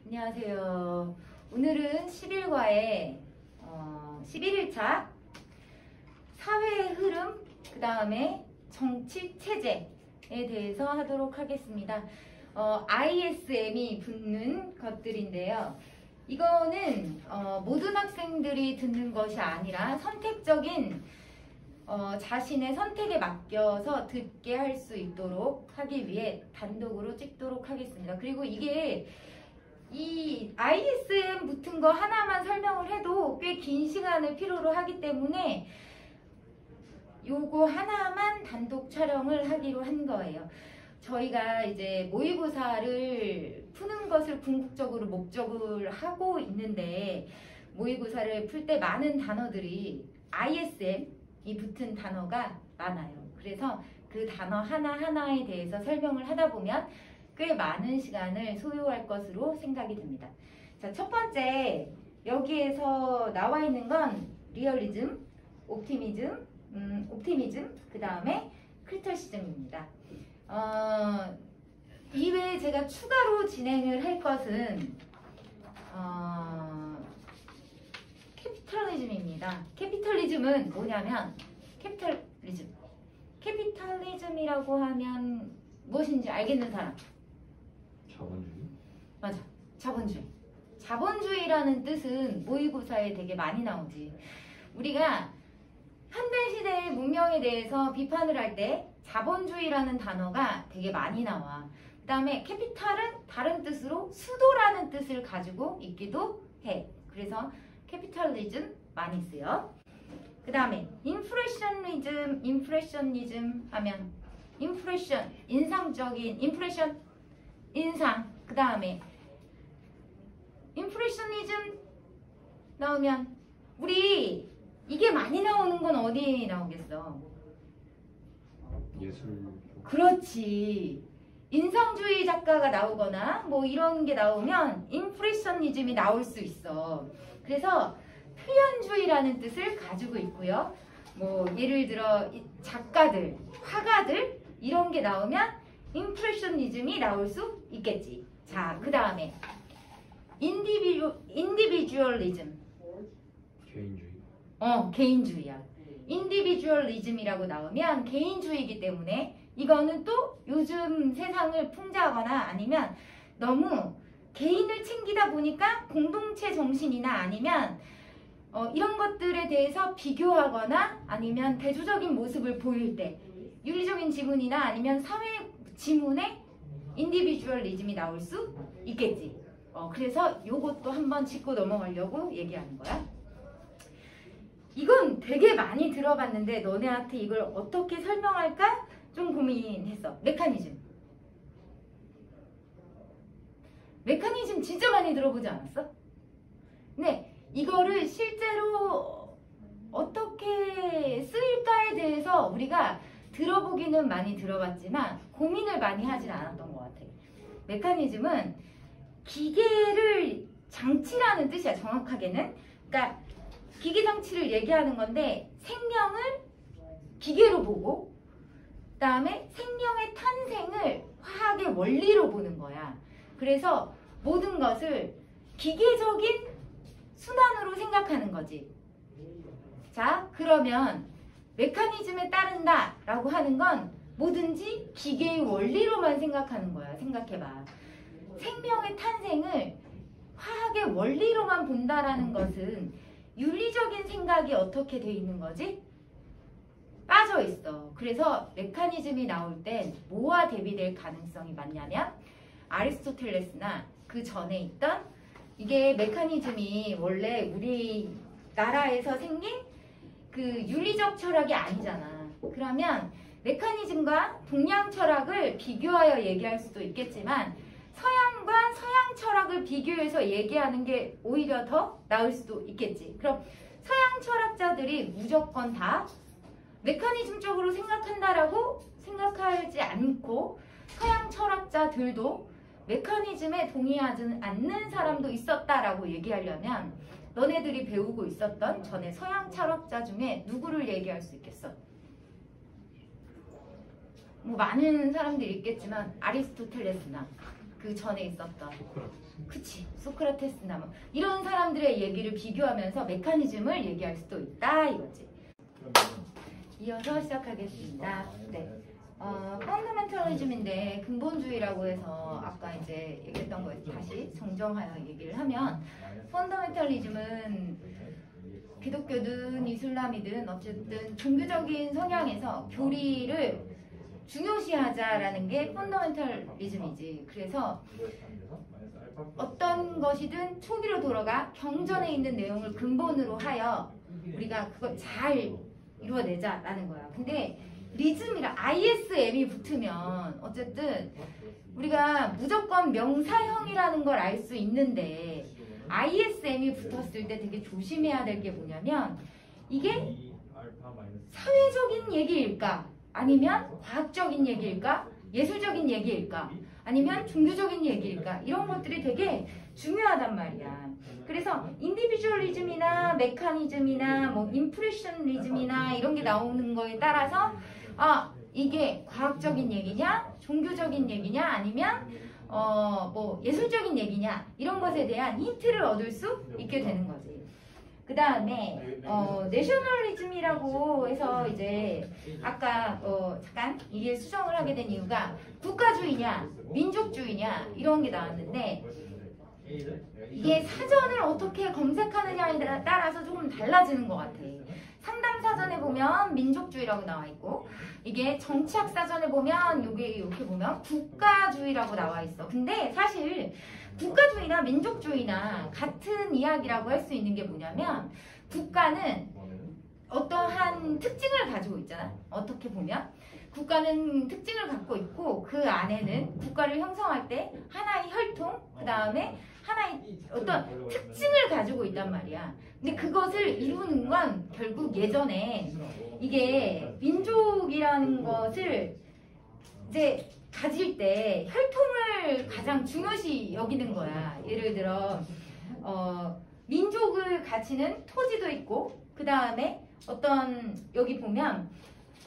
안녕하세요. 오늘은 11과의 11일차 사회의 흐름, 그 다음에 정치 체제에 대해서 하도록 하겠습니다. ISM이 붙는 것들인데요. 이거는 모든 학생들이 듣는 것이 아니라 선택적인 자신의 선택에 맡겨서 듣게 할 수 있도록 하기 위해 단독으로 찍도록 하겠습니다. 그리고 이게 이 ISM 붙은 거 하나만 설명을 해도 꽤 긴 시간을 필요로 하기 때문에 요거 하나만 단독 촬영을 하기로 한 거예요. 저희가 이제 모의고사를 푸는 것을 궁극적으로 목적을 하고 있는데 모의고사를 풀 때 많은 단어들이 ISM이 붙은 단어가 많아요. 그래서 그 단어 하나하나에 대해서 설명을 하다 보면 꽤 많은 시간을 소요할 것으로 생각이 듭니다. 자, 첫 번째 여기에서 나와 있는 건 리얼리즘, 옵티미즘, 그 다음에 크리터시즘입니다. 이외에 제가 추가로 진행을 할 것은 캐피털리즘입니다. 캐피털리즘은 뭐냐면 캐피탈리즘이라고 하면 무엇인지 알겠는 사람? 자본주의? 맞아. 자본주의. 자본주의라는 뜻은 모의고사에 되게 많이 나오지. 우리가 현대시대의 문명에 대해서 비판을 할 때 자본주의라는 단어가 되게 많이 나와. 그 다음에 캐피탈은 다른 뜻으로 수도라는 뜻을 가지고 있기도 해. 그래서 캐피탈리즘 많이 쓰여. 그 다음에 인프레셔니즘 하면 인프레션, 인상적인 인프레션, 인상. 그 다음에 인프레셔니즘 나오면 우리 이게 많이 나오는 건 어디에 나오겠어? 예술. 그렇지. 인상주의 작가가 나오거나 뭐 이런 게 나오면 인프레셔니즘이 나올 수 있어. 그래서 표현주의라는 뜻을 가지고 있고요. 뭐 예를 들어 작가들, 화가들 이런 게 나오면 인프레셔니즘이 나올 수 있겠지. 자, 그 다음에 인디비주얼리즘. 개인주의. 개인주의야. 인디비주얼리즘이라고 나오면 개인주의이기 때문에 이거는 또 요즘 세상을 풍자하거나 아니면 너무 개인을 챙기다 보니까 공동체 정신이나 아니면 이런 것들에 대해서 비교하거나 아니면 대조적인 모습을 보일 때 윤리적인 지문이나 아니면 사회 지문에 인디비주얼리즘이 나올 수 있겠지. 그래서 요것도 한번 짚고 넘어가려고 얘기하는 거야. 이건 되게 많이 들어봤는데 너네한테 이걸 어떻게 설명할까 좀 고민했어. 메커니즘 진짜 많이 들어보지 않았어? 근데 이거를 실제로 어떻게 쓰일까에 대해서 우리가 들어보기는 많이 들어봤지만 고민을 많이 하진 않았던 것 같아. 메커니즘은 기계를 장치라는 뜻이야. 정확하게는. 그러니까 기계 장치를 얘기하는 건데 생명을 기계로 보고 그 다음에 생명의 탄생을 화학의 원리로 보는 거야. 그래서 모든 것을 기계적인 순환으로 생각하는 거지. 자, 그러면 메커니즘에 따른다 라고 하는 건 뭐든지 기계의 원리로만 생각하는 거야. 생각해봐. 생명의 탄생을 화학의 원리로만 본다라는 것은 윤리적인 생각이 어떻게 돼 있는 거지? 빠져 있어. 그래서 메커니즘이 나올 땐 뭐와 대비될 가능성이 많냐면 아리스토텔레스나 그 전에 있던 이게 메커니즘이 원래 우리나라에서 생긴 그 윤리적 철학이 아니잖아. 그러면 메커니즘과 동양 철학을 비교하여 얘기할 수도 있겠지만 서양과 서양 철학을 비교해서 얘기하는 게 오히려 더 나을 수도 있겠지. 그럼 서양 철학자들이 무조건 다 메커니즘적으로 생각한다라고 생각하지 않고 서양 철학자들도 메커니즘에 동의하지 않는 사람도 있었다라고 얘기하려면 너네들이 배우고 있었던 전에 서양 철학자 중에 누구를 얘기할 수 있겠어? 뭐 많은 사람들이 있겠지만 아리스토텔레스나 그 그 전에 있었던 소크라테스. 그치 소크라테스나 뭐 이런 사람들의 얘기를 비교하면서 메커니즘을 얘기할 수도 있다 이거지. 이어서 시작하겠습니다. 네. 펀더멘털리즘인데 근본주의라고 해서 아까 이제 얘기했던 거에 다시 정정하여 얘기를 하면 펀더멘털리즘은 기독교든 이슬람이든 어쨌든 종교적인 성향에서 교리를 중요시하자라는 게 펀더멘털리즘이지. 그래서 어떤 것이든 초기로 돌아가 경전에 있는 내용을 근본으로 하여 우리가 그걸 잘 이루어내자라는 거야. 근데 리즘이랑 ISM이 붙으면 어쨌든 우리가 무조건 명사형이라는 걸 알 수 있는데 ISM이 붙었을 때 되게 조심해야 될 게 뭐냐면 이게 사회적인 얘기일까? 아니면 과학적인 얘기일까? 예술적인 얘기일까? 아니면 종교적인 얘기일까? 이런 것들이 되게 중요하단 말이야. 그래서 인디비주얼리즘이나 메커니즘이나 뭐 임프레셔니즘이나 이런 게 나오는 거에 따라서 이게 과학적인 얘기냐, 종교적인 얘기냐, 아니면 뭐 예술적인 얘기냐 이런 것에 대한 힌트를 얻을 수 있게 되는 거지. 그 다음에 내셔널리즘이라고 해서 이제 아까 잠깐 이게 수정을 하게 된 이유가 국가주의냐, 민족주의냐 이런 게 나왔는데 이게 사전을 어떻게 검색하느냐에 따라서 조금 달라지는 것 같아. 상담 사전에 보면 민족주의라고 나와 있고 이게 정치학 사전에 보면 이렇게 보면 국가주의라고 나와 있어. 근데 사실 국가주의나 민족주의나 같은 이야기라고 할 수 있는 게 뭐냐면 국가는 어떠한 특징을 가지고 있잖아. 어떻게 보면 국가는 특징을 갖고 있고 그 안에는 국가를 형성할 때 하나의 혈통, 그 다음에 하나의 어떤 특징을 가지고 있단 말이야. 근데 그것을 이루는 건 결국 예전에 이게 민족이라는 것을 이제 가질 때 혈통을 가장 중요시 여기는 거야. 예를 들어 민족을 가치는 토지도 있고 그 다음에 어떤 여기 보면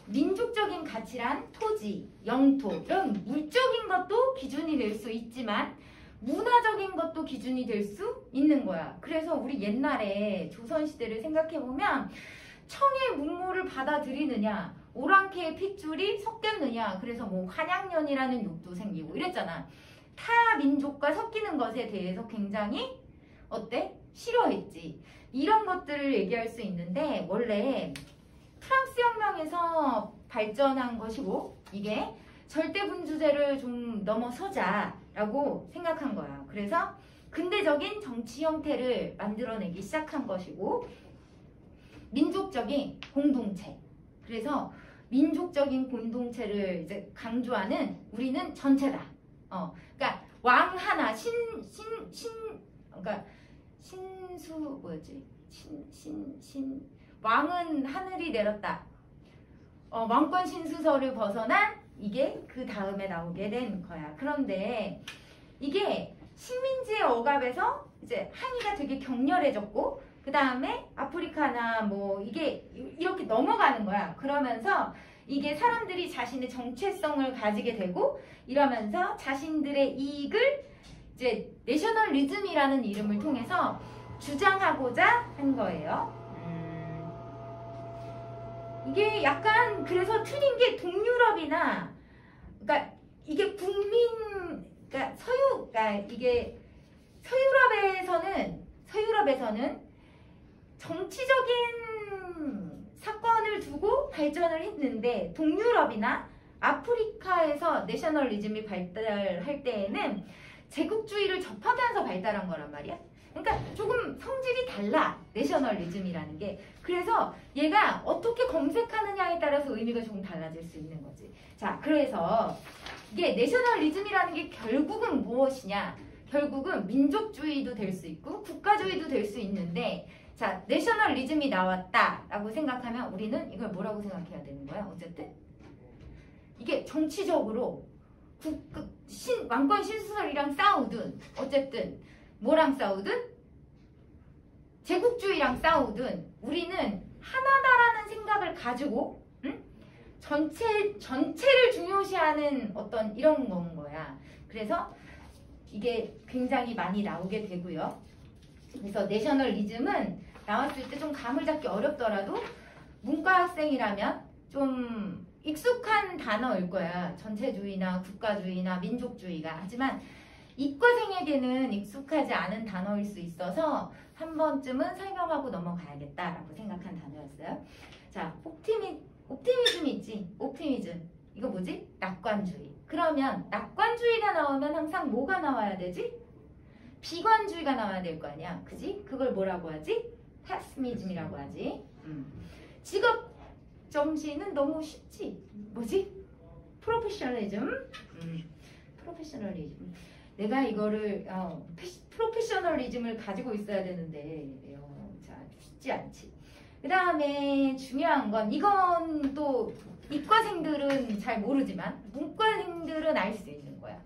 민족적인 가치란 토지, 영토 이런 물적인 것도 기준이 될 수 있지만 문화적인 것도 기준이 될 수 있는 거야. 그래서 우리 옛날에 조선시대를 생각해보면 청의 문물을 받아들이느냐 오랑캐의 핏줄이 섞였느냐 그래서 뭐 환양년이라는 욕도 생기고 이랬잖아. 타 민족과 섞이는 것에 대해서 굉장히 싫어했지. 이런 것들을 얘기할 수 있는데 원래 프랑스 혁명에서 발전한 것이고 이게 절대군주제를 좀 넘어서자라고 생각한 거야. 그래서 근대적인 정치 형태를 만들어내기 시작한 것이고 민족적인 공동체. 그래서 민족적인 공동체를 이제 강조하는 우리는 전체다. 그러니까 왕 하나 그러니까 신수 뭐였지? 왕은 하늘이 내렸다. 왕권 신수설을 벗어난 이게 그 다음에 나오게 된 거야. 그런데 이게 식민지의 억압에서 이제 항의가 되게 격렬해졌고 그 다음에 아프리카나 뭐 이게 이렇게 넘어가는 거야. 그러면서 이게 사람들이 자신의 정체성을 가지게 되고 이러면서 자신들의 이익을 이제 내셔널리즘이라는 이름을 통해서 주장하고자 한 거예요. 이게 약간 그래서 틀린 게 동유럽이나 그러니까 이게 그러니까 이게 서유럽에서는 정치적인 사건을 두고 발전을 했는데 동유럽이나 아프리카에서 내셔널리즘이 발달할 때에는 제국주의를 접하면서 발달한 거란 말이야. 그러니까 조금 성질이 달라 내셔널리즘이라는 게. 그래서 얘가 어떻게 검색하느냐에 따라서 의미가 조금 달라질 수 있는 거지. 자, 그래서 이게 내셔널리즘이라는 게 결국은 무엇이냐? 결국은 민족주의도 될 수 있고 국가주의도 될 수 있는데 자, 내셔널리즘이 나왔다라고 생각하면 우리는 이걸 뭐라고 생각해야 되는 거야? 어쨌든 이게 정치적으로 왕권 신수설이랑 싸우든 어쨌든 뭐랑 싸우든 제국주의랑 싸우든 우리는 하나다라는 생각을 가지고 전체를 중요시하는 어떤 이런 건 거야. 그래서 이게 굉장히 많이 나오게 되고요. 그래서 내셔널리즘은 나왔을 때 좀 감을 잡기 어렵더라도 문과 학생이라면 좀 익숙한 단어일 거야. 전체주의나 국가주의나 민족주의가. 하지만 이과생에게는 익숙하지 않은 단어일 수 있어서 한 번쯤은 설명하고 넘어가야겠다라고 생각한 단어였어요. 자, 옵티미즘이 있지. 옵티미즘. 이거 뭐지? 낙관주의. 그러면 낙관주의가 나오면 항상 뭐가 나와야 되지? 비관주의가 나와야 될 거 아니야. 그지? 그걸 뭐라고 하지? 패시미즘이라고 하지. 직업 정신은 너무 쉽지. 뭐지? 프로페셔널리즘. 프로페셔널리즘. 내가 이거를 프로페셔널리즘을 가지고 있어야 되는데 자, 쉽지 않지. 그 다음에 중요한 건 이건 또 이과생들은 잘 모르지만 문과생들은 알 수 있는 거야.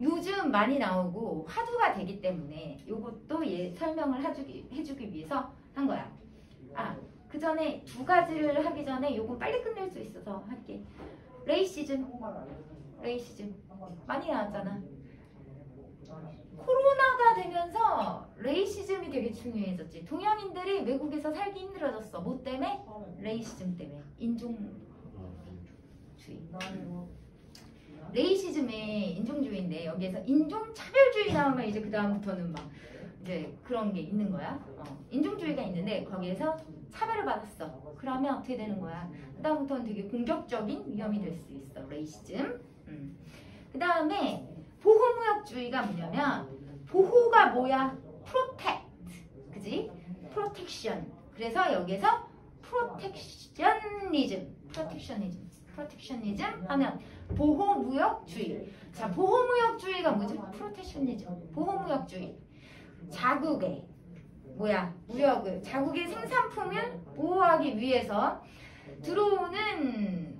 요즘 많이 나오고 화두가 되기 때문에 이것도 설명을 해주기 위해서 한 거야. 그 전에 두 가지를 하기 전에 요건 빨리 끝낼 수 있어서 할게. 레이시즘 많이 나왔잖아. 코로나가 되면서 레이시즘이 되게 중요해졌지. 동양인들이 외국에서 살기 힘들어졌어. 뭐 때문에? 레이시즘 때문에. 인종주의. 레이시즘의 인종주의인데 여기에서 인종차별주의 나오면 이제 그 다음부터는 막 이제 그런 게 있는 거야. 인종주의가 있는데 거기에서 차별을 받았어. 그러면 어떻게 되는 거야? 그 다음부터는 되게 공격적인 위험이 될 수 있어. 레이시즘. 그 다음에 보호무역주의가 뭐냐면 보호가 뭐야? protect. 그지? protection. 그래서 여기서 protectionism 하면 보호무역주의. 자, 보호무역주의가 뭐지? protectionism. 보호무역주의. 자국의 뭐야? 무역을 자국의 생산품을 보호하기 위해서 들어오는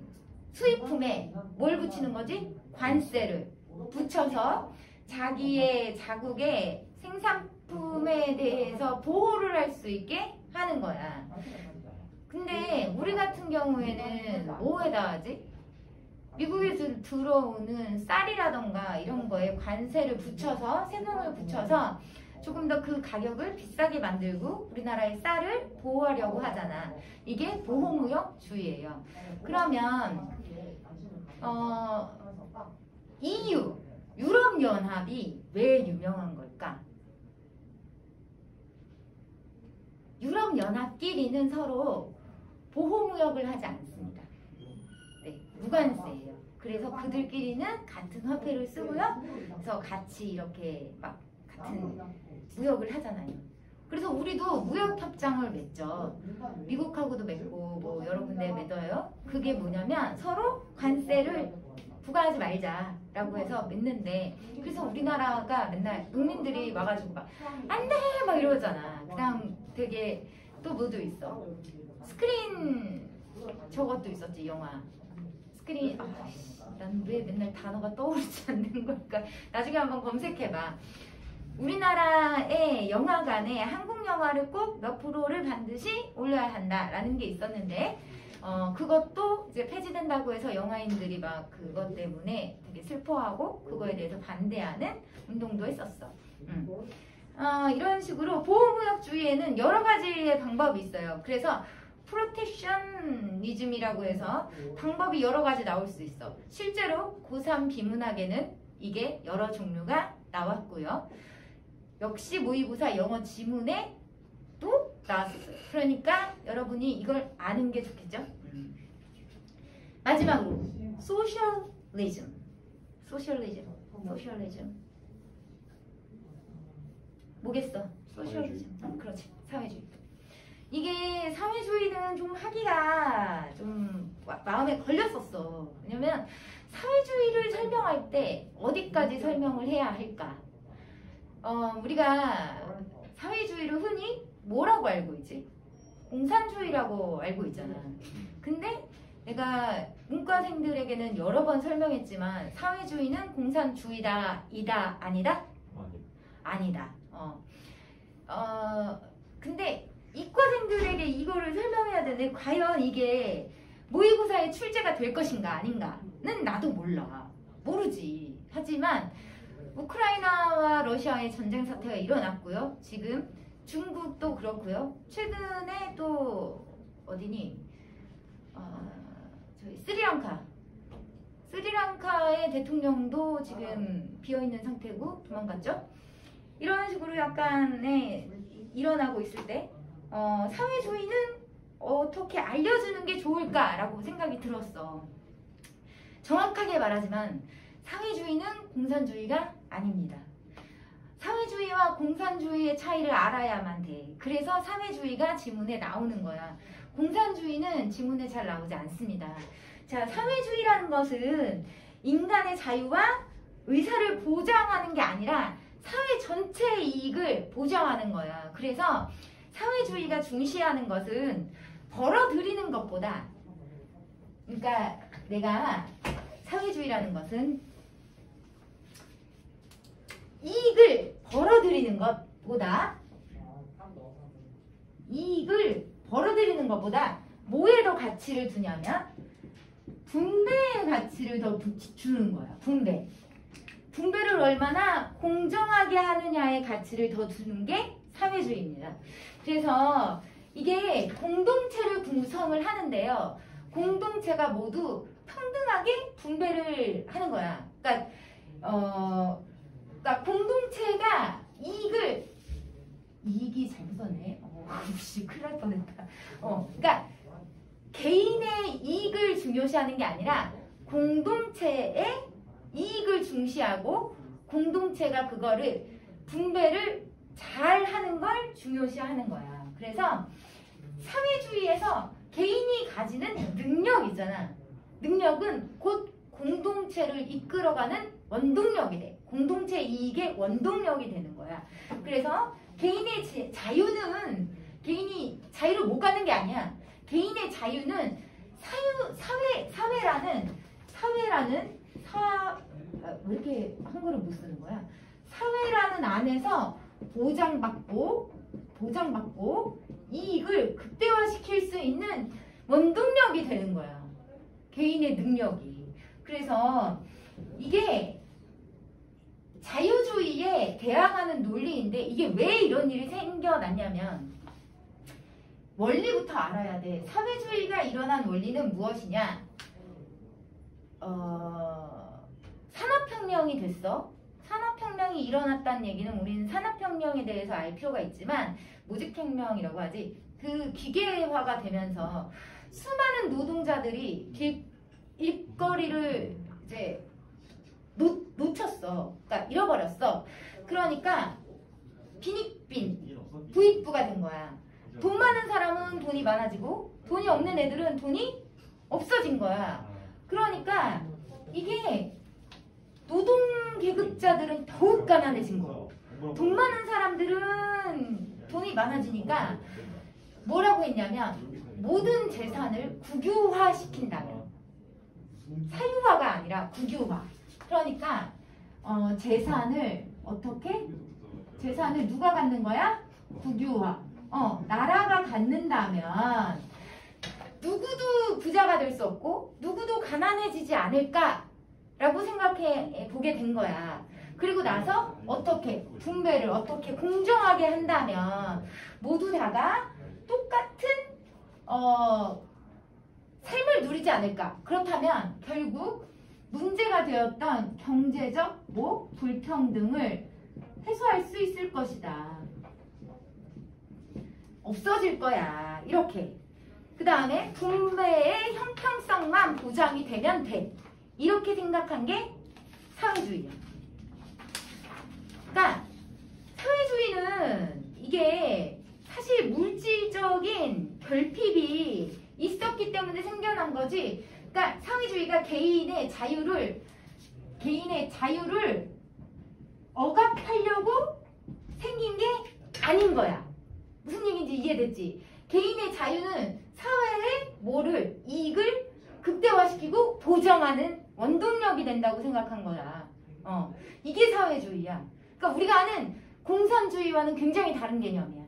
수입품에 뭘 붙이는 거지? 관세를 붙여서 자기의 자국의 생산품에 대해서 보호를 할 수 있게 하는 거야. 근데 우리 같은 경우에는 뭐에다 하지? 미국에서 들어오는 쌀이라던가 이런 거에 관세를 붙여서 세금을 붙여서 조금 더 그 가격을 비싸게 만들고 우리나라의 쌀을 보호하려고 하잖아. 이게 보호무역주의예요. 그러면 EU, 유럽연합이 왜 유명한 걸까? 유럽연합끼리는 서로 보호무역을 하지 않습니다. 네, 무관세예요. 그래서 그들끼리는 같은 화폐를 쓰고요. 그래서 같이 이렇게 막 같은 무역을 하잖아요. 그래서 우리도 무역협정을 맺죠. 미국하고도 맺고 뭐 여러 군데 맺어요. 그게 뭐냐면 서로 관세를 부과하지 말자라고 해서 맺는데 그래서 우리나라가 맨날 국민들이 와가지고 막 안 돼! 막 이러잖아. 그 다음 되게 또 뭐도 있어. 스크린 저것도 있었지. 영화 스크린 난 왜 맨날 단어가 떠오르지 않는 걸까? 나중에 한번 검색해봐. 우리나라의 영화관에 한국 영화를 꼭 몇 프로를 반드시 올려야 한다라는 게 있었는데 그것도 이제 폐지된다고 해서 영화인들이 막 그것 때문에 되게 슬퍼하고 그거에 대해서 반대하는 운동도 했었어. 이런 식으로 보호무역주의에는 여러 가지의 방법이 있어요. 그래서 프로텍셔니즘이라고 해서 방법이 여러 가지 나올 수 있어. 실제로 고3 비문학에는 이게 여러 종류가 나왔고요. 역시 모의고사 영어 지문에 또 나왔어요. 그러니까 여러분이 이걸 아는 게 좋겠죠? 마지막으로 소셜리즘. 뭐겠어? 소셜리즘. 그렇지. 사회주의. 이게 사회주의는 좀 하기가 좀 마음에 걸렸었어. 왜냐면 사회주의를 설명할 때 어디까지 설명을 해야 할까? 우리가 사회주의를 흔히 뭐라고 알고 있지? 공산주의라고 알고 있잖아. 근데 내가 문과생들에게는 여러 번 설명했지만 사회주의는 공산주의다, 이다, 아니다? 아니다. 근데 이과생들에게 이거를 설명해야 되는데 과연 이게 모의고사에 출제가 될 것인가 아닌가는 나도 몰라. 모르지. 하지만 우크라이나와 러시아의 전쟁 사태가 일어났고요. 지금 중국도 그렇고요. 최근에 또 어디니? 저희 스리랑카의 대통령도 지금 비어있는 상태고 도망갔죠. 이런 식으로 약간의 일어나고 있을 때 사회주의는 어떻게 알려주는 게 좋을까라고 생각이 들었어. 정확하게 말하지만 사회주의는 공산주의가 아닙니다. 사회주의와 공산주의의 차이를 알아야만 돼. 그래서 사회주의가 지문에 나오는 거야. 공산주의는 지문에 잘 나오지 않습니다. 자, 사회주의라는 것은 인간의 자유와 의사를 보장하는 게 아니라 사회 전체의 이익을 보장하는 거야. 그래서 사회주의가 중시하는 것은 벌어들이는 것보다, 그러니까 내가 사회주의라는 것은 이익을 벌어들이는 것보다 뭐에 더 가치를 두냐면 분배의 가치를 더 주는 거야. 분배를 얼마나 공정하게 하느냐의 가치를 더 두는 게 사회주의입니다. 그래서 이게 공동체를 구성을 하는데요. 공동체가 모두 평등하게 분배를 하는 거야. 그러니까 공동체가 이익이 잘못 썼네. 큰일 날 뻔했다. 그러니까 개인의 이익을 중요시하는 게 아니라 공동체의 이익을 중시하고 공동체가 그거를 분배를 잘 하는 걸 중요시하는 거야. 그래서 사회주의에서 개인이 가지는 능력이잖아. 능력은 곧 공동체를 이끌어가는 원동력이 돼. 공동체 이익의 원동력이 되는 거야. 그래서 개인의 자유는 개인이 자유를 못 갖는 게 아니야. 개인의 자유는 왜 이렇게 한글을 못 쓰는 거야? 사회라는 안에서 보장받고 이익을 극대화시킬 수 있는 원동력이 되는 거야. 개인의 능력이. 그래서 이게 자유주의에 대항하는 논리인데 이게 왜 이런 일이 생겨났냐면 원리부터 알아야 돼. 사회주의가 일어난 원리는 무엇이냐? 산업혁명이 됐어. 산업혁명이 일어났다는 얘기는 우리는 산업혁명에 대해서 알 필요가 있지만 모직혁명이라고 하지. 그 기계화가 되면서 수많은 노동자들이 일거리를 이제 놓쳤어. 그러니까 잃어버렸어. 그러니까 부익부가 된 거야. 돈 많은 사람은 돈이 많아지고 돈이 없는 애들은 돈이 없어진 거야. 그러니까 이게 노동계급자들은 더욱 가난해진 거고 돈 많은 사람들은 돈이 많아지니까 뭐라고 했냐면 모든 재산을 국유화시킨다면 사유화가 아니라 국유화. 그러니까 재산을 누가 갖는 거야? 국유화. 나라가 갖는다면 누구도 부자가 될 수 없고 누구도 가난해지지 않을까라고 생각해 보게 된 거야. 그리고 나서 분배를 어떻게 공정하게 한다면 모두 다가 똑같은 삶을 누리지 않을까. 그렇다면 결국 문제가 되었던 경제적 불평등을 해소할 수 있을 것이다. 없어질 거야. 이렇게. 그 다음에 분배의 형평성만 보장이 되면 돼. 이렇게 생각한 게 사회주의야. 그러니까 사회주의는 이게 사실 물질적인 결핍이 있었기 때문에 생겨난 거지. 그러니까 사회주의가 개인의 자유를 억압하려고 생긴 게 아닌 거야. 무슨 얘기인지 이해됐지? 개인의 자유는 사회의 이익을 극대화시키고 보장하는 원동력이 된다고 생각한 거야. 이게 사회주의야. 그러니까 우리가 아는 공산주의와는 굉장히 다른 개념이야.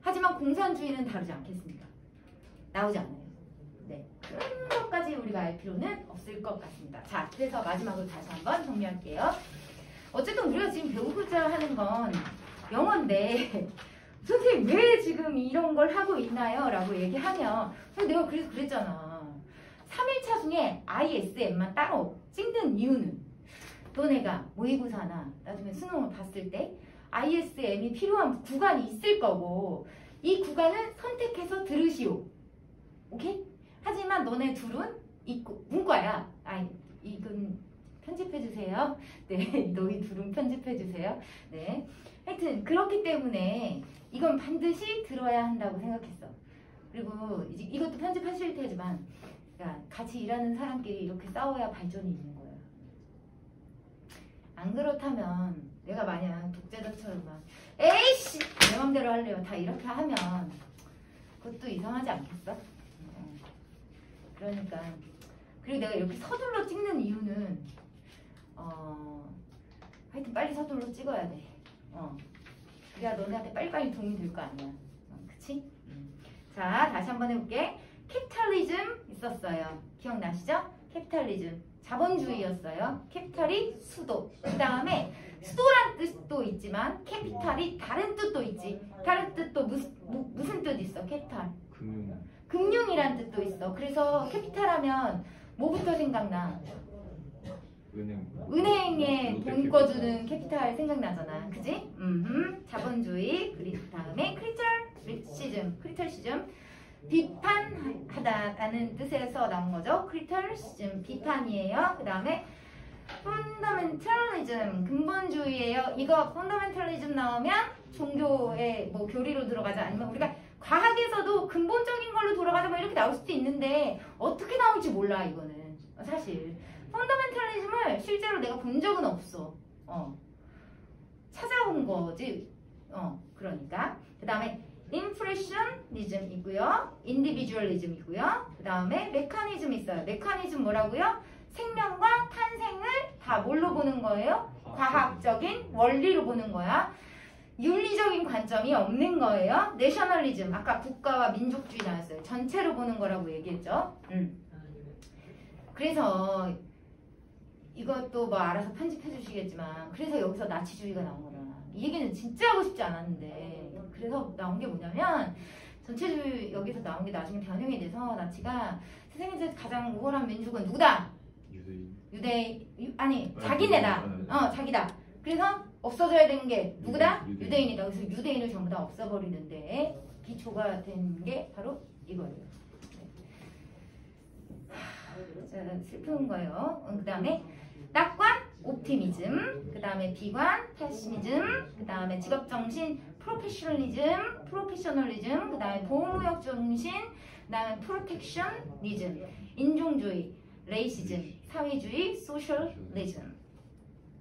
하지만 공산주의는 다르지 않겠습니까? 나오지 않아요. 네, 그런 것까지 우리가 알 필요는 없을 것 같습니다. 자, 그래서 마지막으로 다시 한번 정리할게요. 어쨌든 우리가 지금 배우고자 하는 건 영어인데 선생님 왜 지금 이런 걸 하고 있나요? 라고 얘기하면 내가 그래서 그랬잖아. 3일차 중에 ISM만 따로 찍는 이유는 너네가 모의고사나 나중에 수능을 봤을 때 ISM이 필요한 구간이 있을 거고 이 구간을 선택해서 들으시오. 오케이? 하지만 너네 둘은 문과야. 이건 편집해주세요. 네, 너희 둘은 편집해주세요. 네. 하여튼 그렇기 때문에 이건 반드시 들어야 한다고 생각했어. 그리고 이제 이것도 편집하실 테지만 그러니까 같이 일하는 사람끼리 이렇게 싸워야 발전이 있는 거예요. 안 그렇다면 내가 만약 독재자처럼 막 에이씨 내 맘대로 할래요 다 이렇게 하면 그것도 이상하지 않겠어? 그러니까 그리고 내가 이렇게 서둘러 찍는 이유는 하여튼 빨리 서둘러 찍어야 돼. 그래야 너네한테 빨리빨리 도움이 될 거 아니야. 그치? 자 다시 한번 해볼게. 캐피탈리즘 있었어요. 기억나시죠? 캐피탈리즘 자본주의였어요. 캐피탈이 수도. 그 다음에 수도란 뜻도 있지만 캐피탈이 다른 뜻도 있지. 다른 뜻도 무슨 뜻 있어? 캐피탈. 금융이란 뜻도 있어. 그래서 캐피탈 하면 뭐부터 생각나? 은행에 돈 꺼주는 캐피탈 생각나잖아. 그지? 자본주의. 그리고 다음에 크리티시즘. 비판하다라는 뜻에서 나온 거죠. 크리티시즘 비판이에요. 그 다음에 펀더멘털리즘 근본주의예요. 이거 펀더멘털리즘 나오면 종교의 뭐 교리로 들어가자 아니면 우리가 과학에서도 근본적인 걸로 돌아가자 뭐 이렇게 나올 수도 있는데 어떻게 나올지 몰라. 이거는 사실 펀더멘털리즘을 실제로 내가 본 적은 없어. 찾아온 거지. 그러니까 그 다음에 임프레셔니즘이고요. 인디비주얼리즘이고요. 그 다음에 메커니즘 있어요. 메커니즘 뭐라고요? 생명과 탄생을 다 뭘로 보는 거예요? 과학적인 원리로 보는 거야. 윤리적인 관점이 없는 거예요. 내셔널리즘, 아까 국가와 민족주의 나왔어요. 전체로 보는 거라고 얘기했죠. 그래서 이것도 뭐 알아서 편집해 주시겠지만 그래서 여기서 나치주의가 나온 거라. 이 얘기는 진짜 하고 싶지 않았는데 그래서 나온 게 뭐냐면 전체주의 여기서 나온 게 나중에 변형이 돼서 나치가 세상에서 가장 우월한 민족은 누구다? 아니 자기네다. 자기다. 그래서 없어져야 되는 게 누구다? 유대인이다. 그래서 유대인을 전부 다 없애버리는데 기초가 된 게 바로 이거예요. 자, 슬픈 거예요. 그 다음에 낙관, 옵티미즘, 그 다음에 비관, 패시미즘, 그 다음에 직업정신, 프로페셔널리즘, 그 다음에 보호무역 정신, 그 다음에 프로텍셔니즘, 인종주의, 레이시즘, 사회주의, 소셜리즘.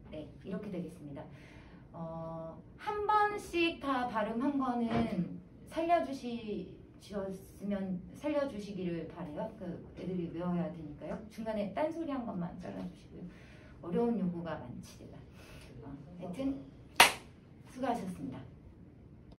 네, 이렇게 되겠습니다. 한 번씩 다 발음한 거는 살려주시기를 바래요. 그 애들이 외워야 되니까요. 중간에 딴소리 한 것만 잘라주시고요. 어려운 요구가 많지 제가. 하여튼 수고하셨습니다.